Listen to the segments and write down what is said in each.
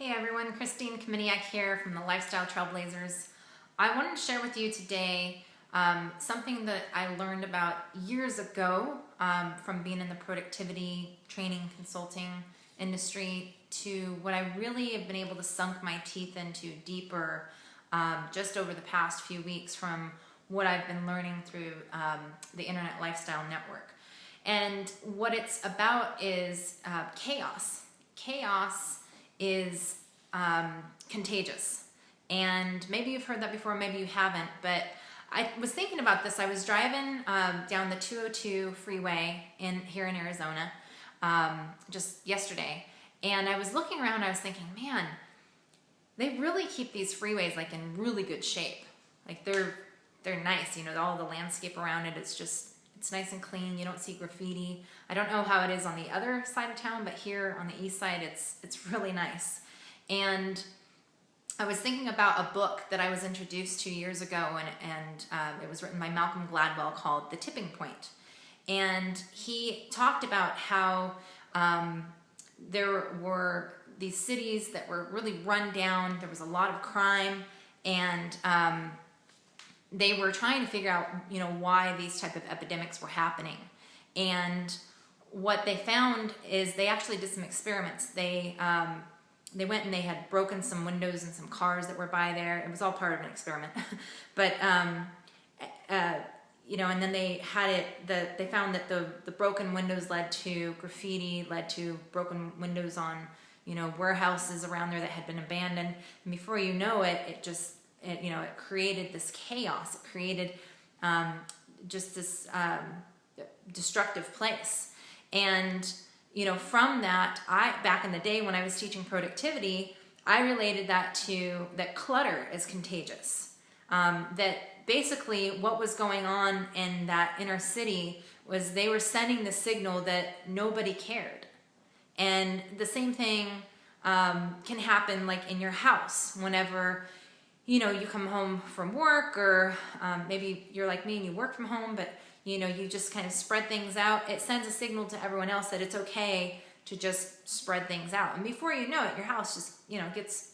Hey everyone, Christine Kaminiak here from the Lifestyle Trailblazers. I wanted to share with you today something that I learned about years ago from being in the productivity training consulting industry to what I really have been able to sunk my teeth into deeper just over the past few weeks from what I've been learning through the Internet Lifestyle Network. And what it's about is chaos. Chaos is contagious. And maybe you've heard that before, maybe you haven't, but I was thinking about this. I was driving down the 202 freeway here in Arizona just yesterday, and I was looking around. I was thinking, man, they really keep these freeways like in really good shape. Like they're nice, you know, all the landscape around it. It's nice and clean. You don't see graffiti. I don't know how it is on the other side of town, but here on the east side, it's really nice. And I was thinking about a book that I was introduced to years ago, and it was written by Malcolm Gladwell called The Tipping Point. And he talked about how there were these cities that were really run down. There was a lot of crime, and they were trying to figure out, you know, why these type of epidemics were happening. And what they found is they actually did some experiments. They went and they had broken some windows in some cars that were by there. It was all part of an experiment. But, you know, and then they had they found that the broken windows led to graffiti, led to broken windows on, you know, warehouses around there that had been abandoned. And before you know it, it created this chaos. It created just this destructive place. And, you know, from that, back in the day when I was teaching productivity, I related that to that clutter is contagious. That basically what was going on in that inner city was they were sending the signal that nobody cared. And the same thing can happen like in your house whenever, you know, you come home from work, or maybe you're like me and you work from home, but you know, you just kind of spread things out. It sends a signal to everyone else that it's okay to just spread things out. And before you know it, your house just, you know, gets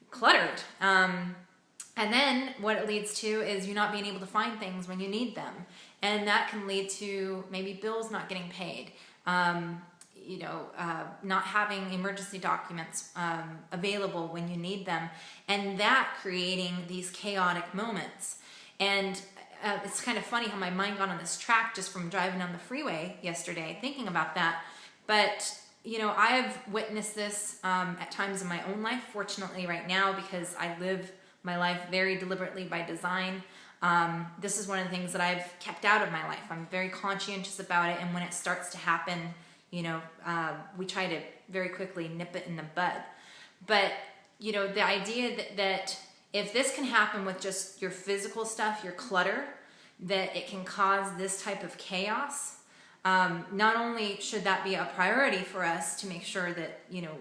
cluttered. And then what it leads to is you not being able to find things when you need them. And that can lead to maybe bills not getting paid. Not having emergency documents available when you need them, and that creating these chaotic moments. And it's kind of funny how my mind got on this track just from driving down the freeway yesterday, thinking about that. But, you know, I've witnessed this at times in my own life, fortunately right now, because I live my life very deliberately by design. This is one of the things that I've kept out of my life. I'm very conscientious about it, and when it starts to happen, you know, we try to very quickly nip it in the bud. But, you know, the idea that if this can happen with just your physical stuff, your clutter, that it can cause this type of chaos, not only should that be a priority for us to make sure that, you know,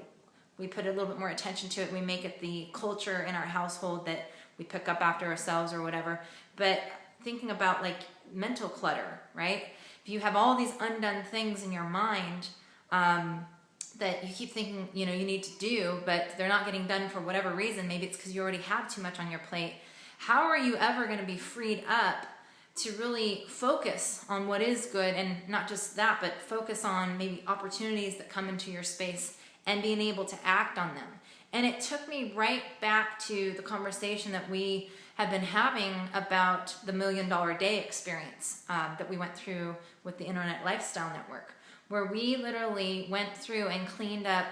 we put a little bit more attention to it, we make it the culture in our household that we pick up after ourselves or whatever, but thinking about like mental clutter, right? If you have all these undone things in your mind that you keep thinking, you know, you need to do, but they're not getting done for whatever reason, maybe it's because you already have too much on your plate, how are you ever going to be freed up to really focus on what is good? And not just that, but focus on maybe opportunities that come into your space and being able to act on them. And it took me right back to the conversation that we have been having about the $1 Million Day experience that we went through with the Internet Lifestyle Network, where we literally went through and cleaned up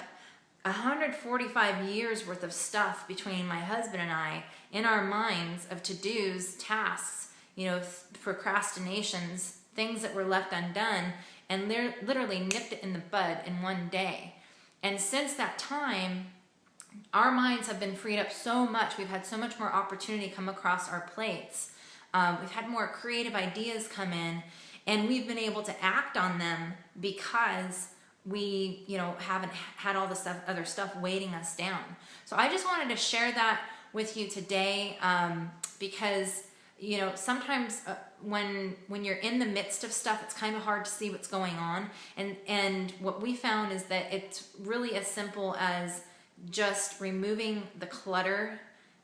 145 years worth of stuff between my husband and I in our minds of to-dos, tasks, you know, procrastinations, things that were left undone, and literally nipped it in the bud in one day. And since that time, our minds have been freed up so much. We've had so much more opportunity come across our plates. We've had more creative ideas come in, and we've been able to act on them because we, you know, haven't had all this other stuff weighting us down. So I just wanted to share that with you today because, you know, sometimes when you're in the midst of stuff, it's kind of hard to see what's going on. And what we found is that it's really as simple as just removing the clutter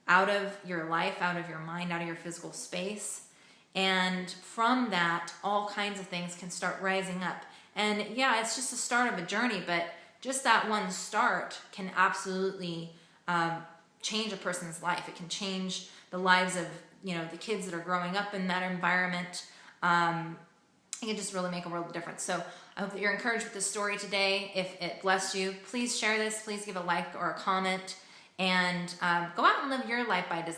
out of your life, out of your mind, out of your physical space. And from that, all kinds of things can start rising up. And yeah, it's just the start of a journey, but just that one start can absolutely change a person's life. It can change the lives of, the kids that are growing up in that environment. It can just really make a world of difference. So I hope that you're encouraged with this story today. If it blessed you, please share this. Please give a like or a comment, and go out and live your life by design.